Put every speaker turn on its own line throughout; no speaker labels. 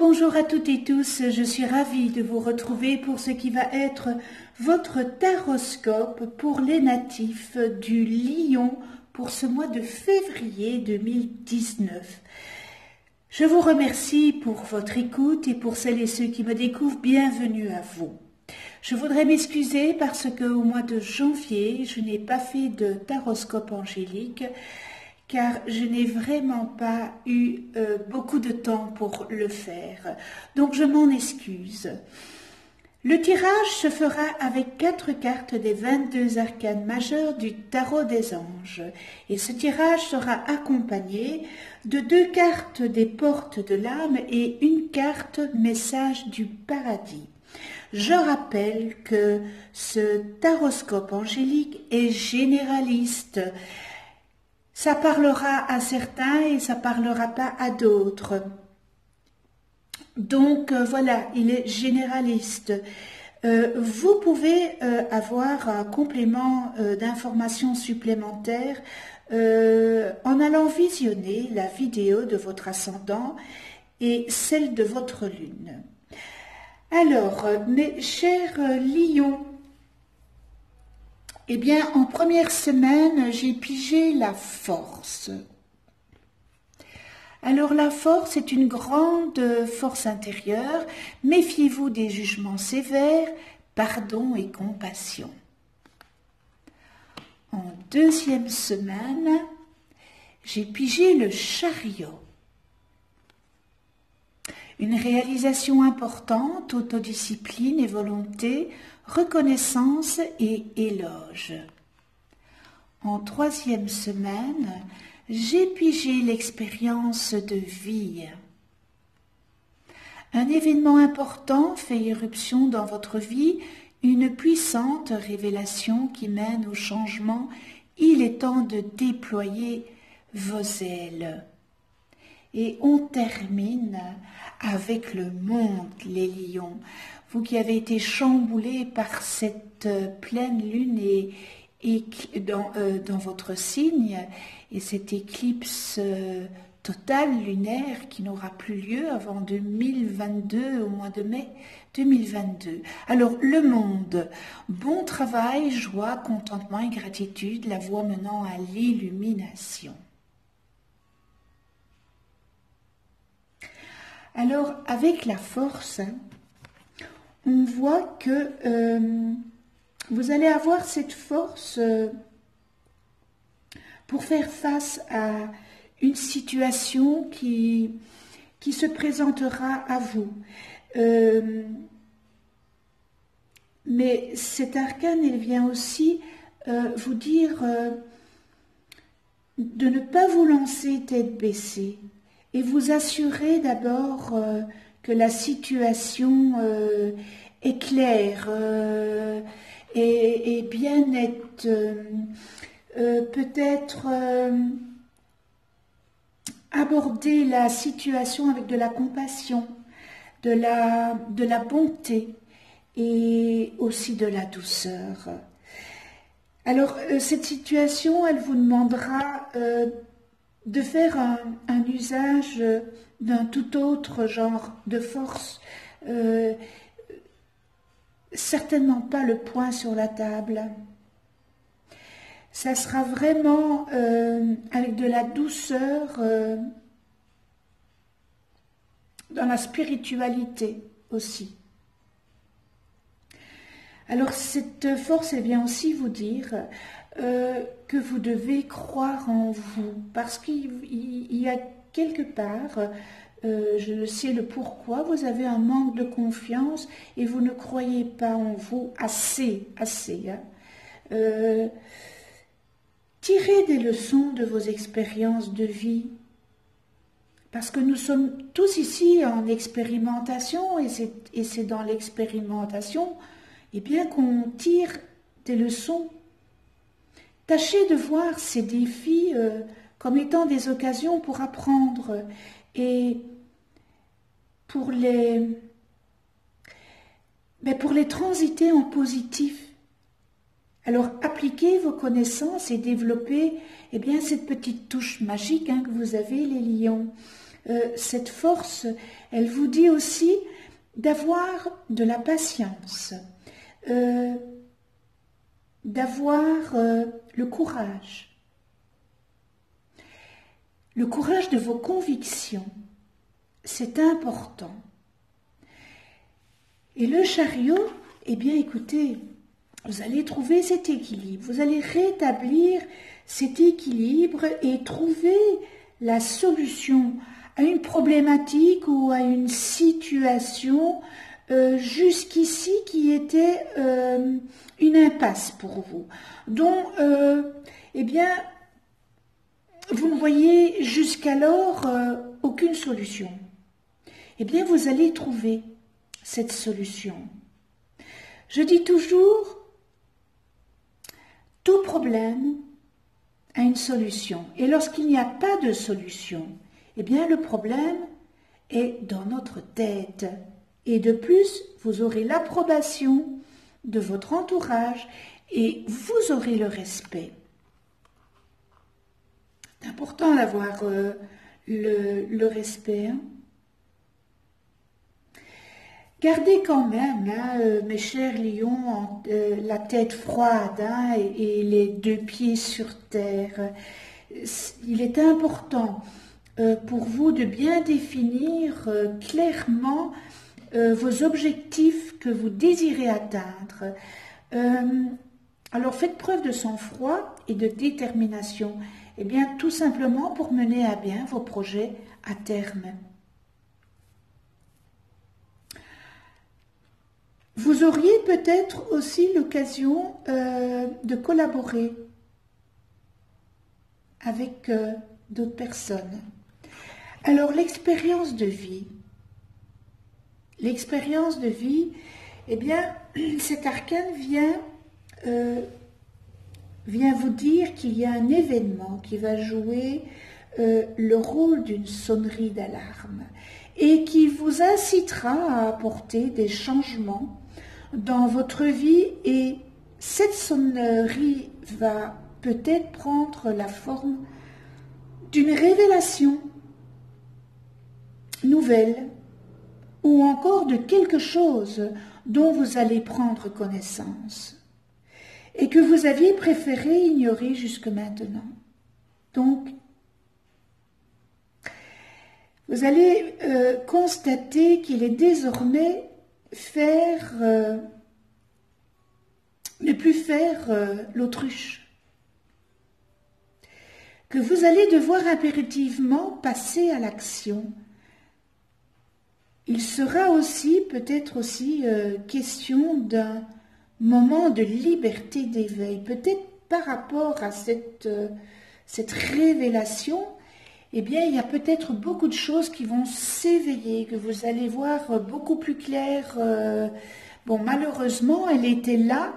bonjour à toutes et tous, je suis ravie de vous retrouver pour ce qui va être votre taroscope pour les natifs du Lion pour ce mois de février 2019. Je vous remercie pour votre écoute et pour celles et ceux qui me découvrent, bienvenue à vous. Je voudrais m'excuser parce qu'au mois de janvier, je n'ai pas fait de taroscope angélique car je n'ai vraiment pas eu beaucoup de temps pour le faire. Donc je m'en excuse. Le tirage se fera avec 4 cartes des 22 arcanes majeures du tarot des anges. Et ce tirage sera accompagné de 2 cartes des portes de l'âme et une carte message du paradis. Je rappelle que ce taroscope angélique est généraliste. Ça parlera à certains et ça parlera pas à d'autres. Donc voilà, il est généraliste. Vous pouvez avoir un complément d'informations supplémentaires en allant visionner la vidéo de votre ascendant et celle de votre lune. Alors, mes chers lions, eh bien, en première semaine, j'ai pigé la force. Alors, la force est une grande force intérieure. Méfiez-vous des jugements sévères, pardon et compassion. En deuxième semaine, j'ai pigé le chariot. Une réalisation importante, autodiscipline et volonté, reconnaissance et éloge. En troisième semaine, j'ai pigé l'expérience de vie. Un événement important fait irruption dans votre vie, une puissante révélation qui mène au changement. Il est temps de déployer vos ailes. Et on termine avec le monde, les lions. Vous qui avez été chamboulés par cette pleine lune et dans votre signe, et cette éclipse totale lunaire qui n'aura plus lieu avant 2022, au mois de mai 2022. Alors, le monde, bon travail, joie, contentement et gratitude, la voie menant à l'illumination. Alors, avec la force, on voit que vous allez avoir cette force pour faire face à une situation qui se présentera à vous. Mais cet arcane, il vient aussi vous dire de ne pas vous lancer tête baissée. Et vous assurez d'abord que la situation est claire et bien nette. Peut-être aborder la situation avec de la compassion, de la bonté et aussi de la douceur. Alors, cette situation, elle vous demandera de faire un usage d'un tout autre genre de force, certainement pas le poing sur la table. Ça sera vraiment avec de la douceur dans la spiritualité aussi. Alors cette force, elle vient aussi vous dire que vous devez croire en vous, parce qu'il y a quelque part, je sais le pourquoi, vous avez un manque de confiance et vous ne croyez pas en vous assez. Hein. Tirez des leçons de vos expériences de vie, parce que nous sommes tous ici en expérimentation et c'est dans l'expérimentation bien qu'on tire des leçons. Tâchez de voir ces défis comme étant des occasions pour apprendre et pour les transiter en positif. Alors appliquez vos connaissances et développez cette petite touche magique que vous avez, les lions. cette force, elle vous dit aussi d'avoir de la patience, d'avoir le courage de vos convictions, c'est important. Et le chariot, eh bien écoutez, vous allez trouver cet équilibre, vous allez rétablir cet équilibre et trouver la solution à une problématique ou à une situation jusqu'ici qui était une impasse pour vous, dont eh bien vous ne voyez jusqu'alors aucune solution. Eh bien vous allez trouver cette solution. Je dis toujours, tout problème a une solution. Et lorsqu'il n'y a pas de solution, eh bien le problème est dans notre tête. Et de plus, vous aurez l'approbation de votre entourage et vous aurez le respect. C'est important d'avoir le respect. Hein. Gardez quand même, hein, mes chers lions, la tête froide hein, et les deux pieds sur terre. Il est important pour vous de bien définir clairement vos objectifs que vous désirez atteindre. Alors faites preuve de sang-froid et de détermination, et bien tout simplement pour mener à bien vos projets à terme. Vous auriez peut-être aussi l'occasion de collaborer avec d'autres personnes. Alors l'expérience de vie, eh bien cet arcane vient vous dire qu'il y a un événement qui va jouer le rôle d'une sonnerie d'alarme et qui vous incitera à apporter des changements dans votre vie, et cette sonnerie va peut-être prendre la forme d'une révélation nouvelle ou encore de quelque chose dont vous allez prendre connaissance et que vous aviez préféré ignorer jusque maintenant. Donc, vous allez constater qu'il est désormais ne plus faire l'autruche, que vous allez devoir impérativement passer à l'action. Il sera aussi, peut-être aussi, question d'un moment de liberté d'éveil, peut-être par rapport à cette révélation. Eh bien, il y a peut-être beaucoup de choses qui vont s'éveiller, que vous allez voir beaucoup plus clair. Bon, malheureusement, elle était là.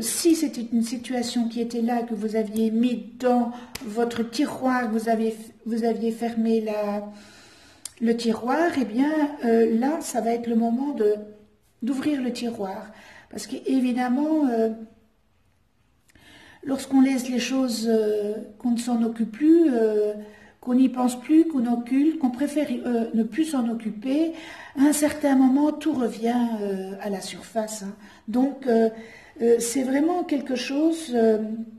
Si c'était une situation qui était là, que vous aviez mis dans votre tiroir, vous aviez fermé le tiroir, eh bien, là, ça va être le moment d'ouvrir le tiroir. Parce qu'évidemment, lorsqu'on laisse les choses, qu'on ne s'en occupe plus, qu'on n'y pense plus, qu'on occulte, qu'on préfère ne plus s'en occuper, à un certain moment, tout revient à la surface. Hein. Donc, c'est vraiment quelque chose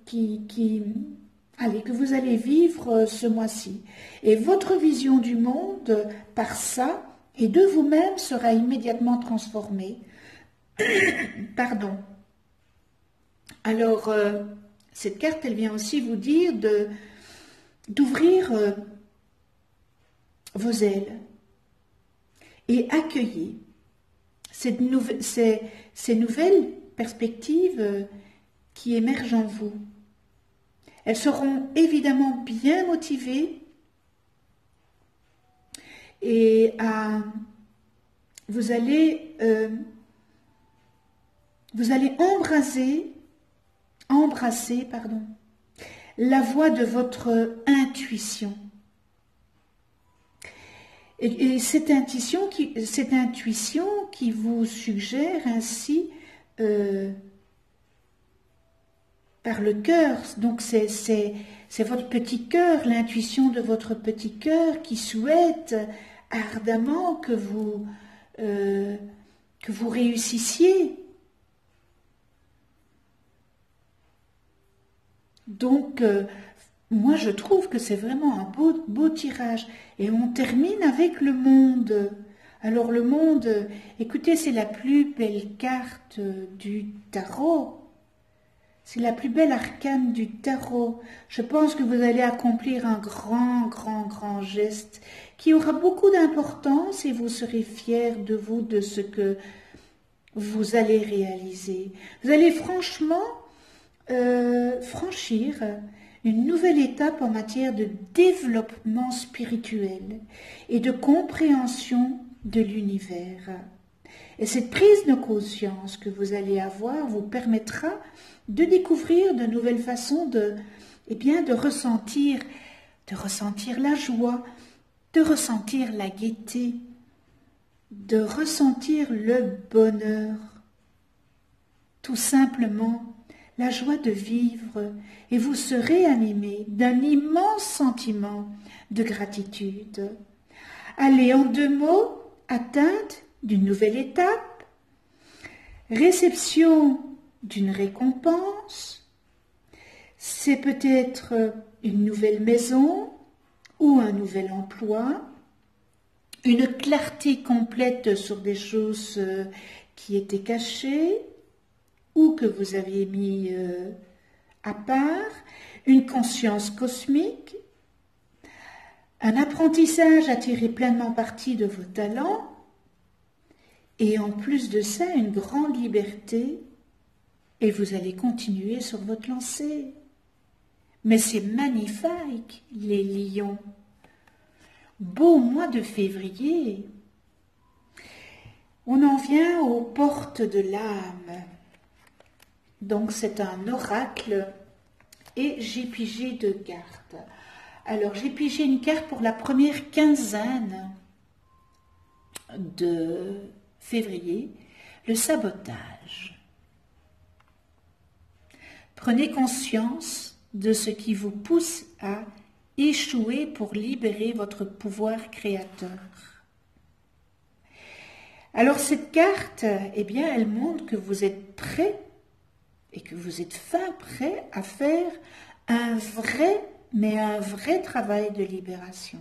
que vous allez vivre ce mois-ci. Et votre vision du monde, par ça, et de vous-même, sera immédiatement transformée. Pardon. Alors, cette carte, elle vient aussi vous dire d'ouvrir vos ailes et accueillir ces nouvelles perspectives qui émergent en vous. Elles seront évidemment bien motivées et vous allez embrasser la voix de votre intuition. Et cette intuition qui vous suggère ainsi par le cœur. Donc c'est votre petit cœur, l'intuition de votre petit cœur qui souhaite ardemment que vous réussissiez. Donc, moi je trouve que c'est vraiment un beau tirage. Et on termine avec le monde. Alors le monde, écoutez, c'est la plus belle carte du tarot. C'est la plus belle arcane du tarot. Je pense que vous allez accomplir un grand geste qui aura beaucoup d'importance et vous serez fiers de vous, de ce que vous allez réaliser. Vous allez franchement franchir une nouvelle étape en matière de développement spirituel et de compréhension de l'univers. Et cette prise de conscience que vous allez avoir vous permettra de découvrir de nouvelles façons de ressentir la joie, de ressentir la gaieté, de ressentir le bonheur, tout simplement la joie de vivre, et vous serez animé d'un immense sentiment de gratitude. Allez, en 2 mots, atteinte d'une nouvelle étape, réception d'une récompense, c'est peut-être une nouvelle maison ou un nouvel emploi, une clarté complète sur des choses qui étaient cachées ou que vous aviez mis à part, une conscience cosmique, un apprentissage à tirer pleinement parti de vos talents, et en plus de ça, une grande liberté, et vous allez continuer sur votre lancée. Mais c'est magnifique, les lions. Beau mois de février. On en vient aux portes de l'âme. Donc c'est un oracle et j'ai pigé 2 cartes. Alors j'ai pigé une carte pour la première quinzaine de février, le sabotage. Prenez conscience de ce qui vous pousse à échouer pour libérer votre pouvoir créateur. Alors cette carte, eh bien, elle montre que vous êtes prêt et que vous êtes fin prêt à faire un vrai travail de libération.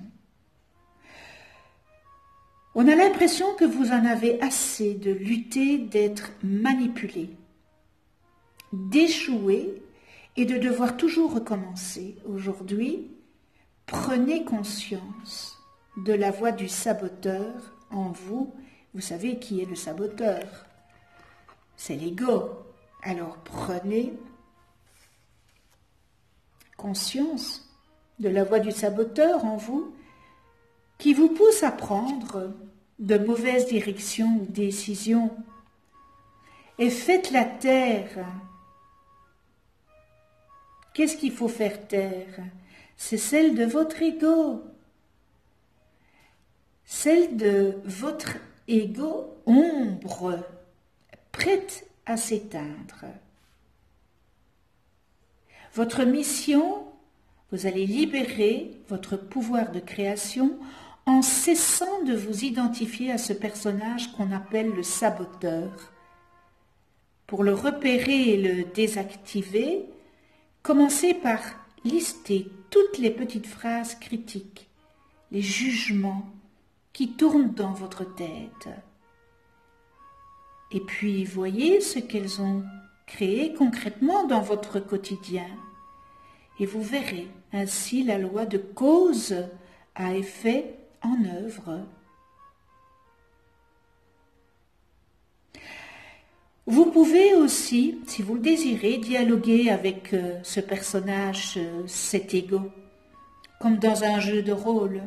On a l'impression que vous en avez assez de lutter, d'être manipulé, d'échouer et de devoir toujours recommencer. Aujourd'hui, prenez conscience de la voix du saboteur en vous. Vous savez qui est le saboteur? C'est l'ego. Alors prenez conscience de la voix du saboteur en vous qui vous pousse à prendre de mauvaises directions ou décisions. Et faites-la taire. Qu'est-ce qu'il faut faire taire? C'est celle de votre ego. Celle de votre ego ombre, prête à s'éteindre. Votre mission, vous allez libérer votre pouvoir de création en cessant de vous identifier à ce personnage qu'on appelle le saboteur. Pour le repérer et le désactiver, commencez par lister toutes les petites phrases critiques, les jugements qui tournent dans votre tête. Et puis voyez ce qu'elles ont créé concrètement dans votre quotidien. Et vous verrez ainsi la loi de cause à effet en œuvre. Vous pouvez aussi, si vous le désirez, dialoguer avec ce personnage, cet ego, comme dans un jeu de rôle,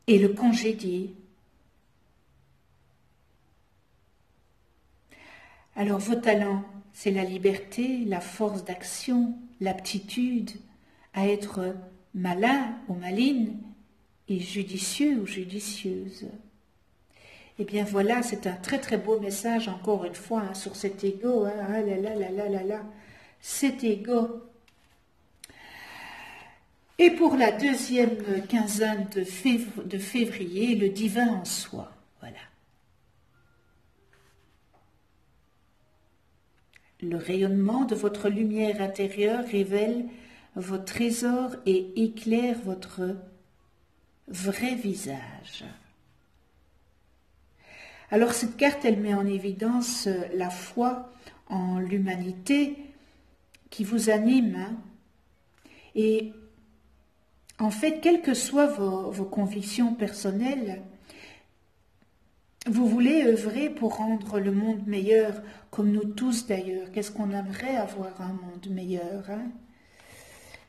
et le congédier. Alors vos talents, c'est la liberté, la force d'action, l'aptitude à être malin ou maline et judicieux ou judicieuse. Eh bien voilà, c'est un très très beau message encore une fois hein, sur cet ego. Hein. Ah là là là là là là, cet ego. Et pour la deuxième quinzaine de février, le divin en soi. Voilà. Le rayonnement de votre lumière intérieure révèle vos trésors et éclaire votre vrai visage. Alors cette carte, elle met en évidence la foi en l'humanité qui vous anime. Hein. Et en fait, quelles que soient vos convictions personnelles, vous voulez œuvrer pour rendre le monde meilleur, comme nous tous d'ailleurs. Qu'est-ce qu'on aimerait avoir un monde meilleur hein?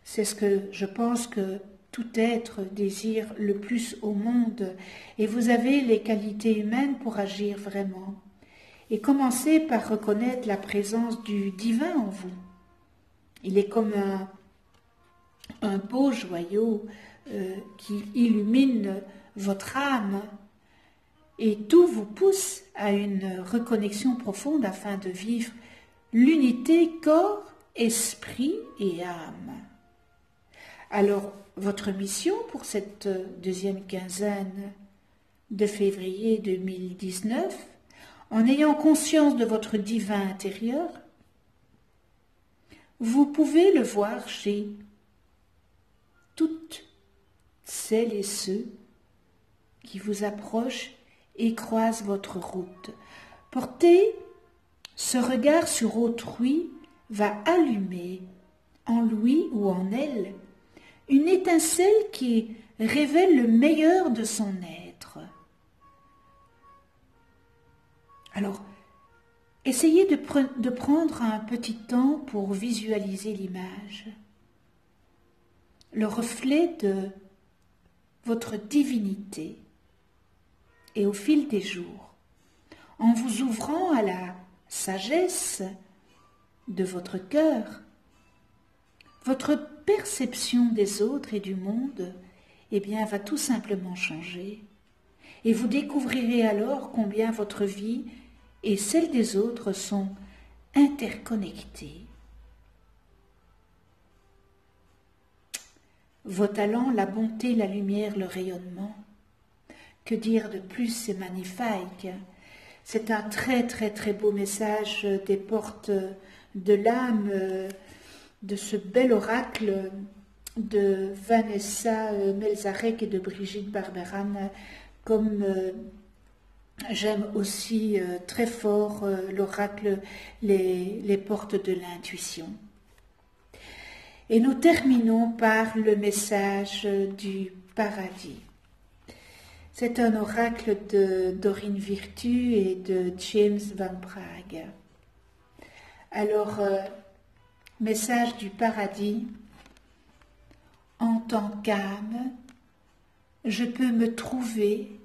C'est ce que je pense que tout être désire le plus au monde. Et vous avez les qualités humaines pour agir vraiment. Et commencez par reconnaître la présence du divin en vous. Il est comme un beau joyau qui illumine votre âme et tout vous pousse à une reconnexion profonde afin de vivre l'unité corps, esprit et âme. Alors, votre mission pour cette deuxième quinzaine de février 2019, en ayant conscience de votre divin intérieur, vous pouvez le voir chez toutes celles et ceux qui vous approchent et croisent votre route. Porter ce regard sur autrui va allumer en lui ou en elle une étincelle qui révèle le meilleur de son être. Alors, essayez de prendre un petit temps pour visualiser l'image, le reflet de votre divinité. Et au fil des jours, en vous ouvrant à la sagesse de votre cœur, votre perception des autres et du monde, eh bien, va tout simplement changer. Et vous découvrirez alors combien votre vie et celle des autres sont interconnectées. Vos talents, la bonté, la lumière, le rayonnement. Que dire de plus, c'est magnifique. C'est un très très très beau message des portes de l'âme, de ce bel oracle de Vanessa Melzarek et de Brigitte Barberan, comme j'aime aussi très fort l'oracle les portes de l'intuition. Et nous terminons par le message du paradis. C'est un oracle de Dorine Virtue et de James Van Praagh. Alors, message du paradis. En tant qu'âme, je peux me trouver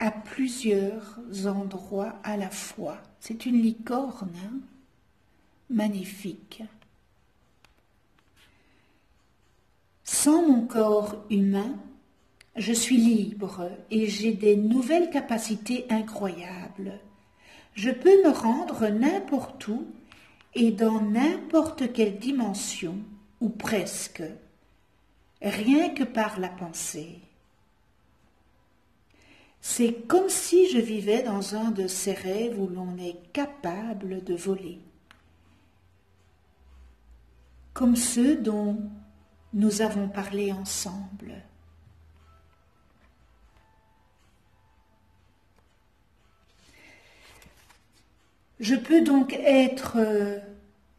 à plusieurs endroits à la fois. C'est une licorne, hein? Magnifique. Sans mon corps humain, je suis libre et j'ai des nouvelles capacités incroyables. Je peux me rendre n'importe où et dans n'importe quelle dimension, ou presque, rien que par la pensée. C'est comme si je vivais dans un de ces rêves où l'on est capable de voler, comme ceux dont nous avons parlé ensemble. Je peux donc être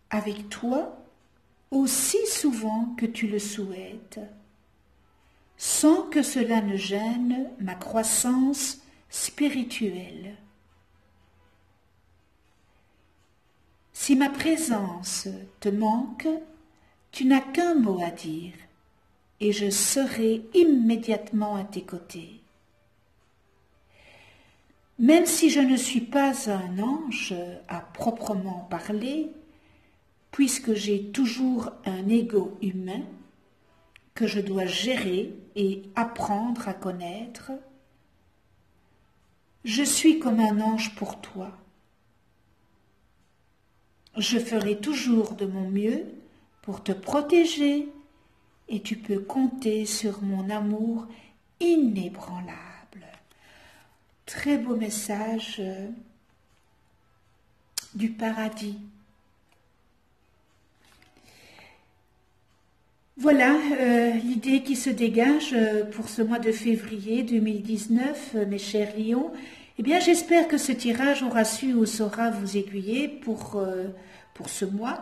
avec toi aussi souvent que tu le souhaites, sans que cela ne gêne ma croissance spirituelle. Si ma présence te manque, tu n'as qu'un mot à dire et je serai immédiatement à tes côtés. Même si je ne suis pas un ange à proprement parler, puisque j'ai toujours un ego humain que je dois gérer et apprendre à connaître, Je suis comme un ange pour toi. Je ferai toujours de mon mieux pour te protéger et tu peux compter sur mon amour inébranlable. Très beau message du paradis. Voilà l'idée qui se dégage pour ce mois de février 2019, mes chers lions. Eh bien, j'espère que ce tirage aura su ou saura vous aiguiller pour ce mois.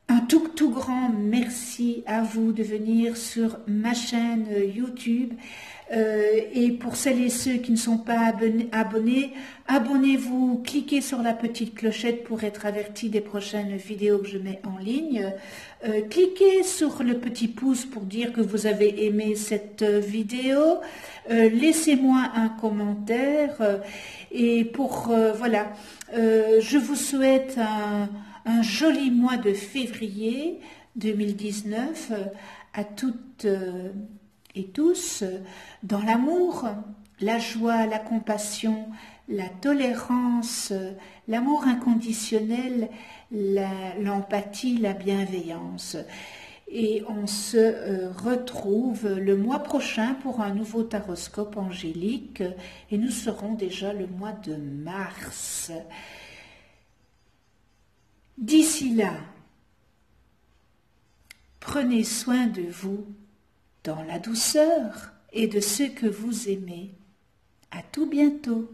Un tout grand merci à vous de venir sur ma chaîne YouTube. Et pour celles et ceux qui ne sont pas abonnés, abonnez-vous, cliquez sur la petite clochette pour être avertis des prochaines vidéos que je mets en ligne. Cliquez sur le petit pouce pour dire que vous avez aimé cette vidéo. Laissez-moi un commentaire. Et pour, voilà, je vous souhaite un joli mois de février 2019 à toutes et tous dans l'amour, la joie, la compassion, la tolérance, l'amour inconditionnel, l'empathie, la bienveillance. Et on se retrouve le mois prochain pour un nouveau taroscope angélique et nous serons déjà le mois de mars. D'ici là, prenez soin de vous dans la douceur et de ceux que vous aimez. À tout bientôt.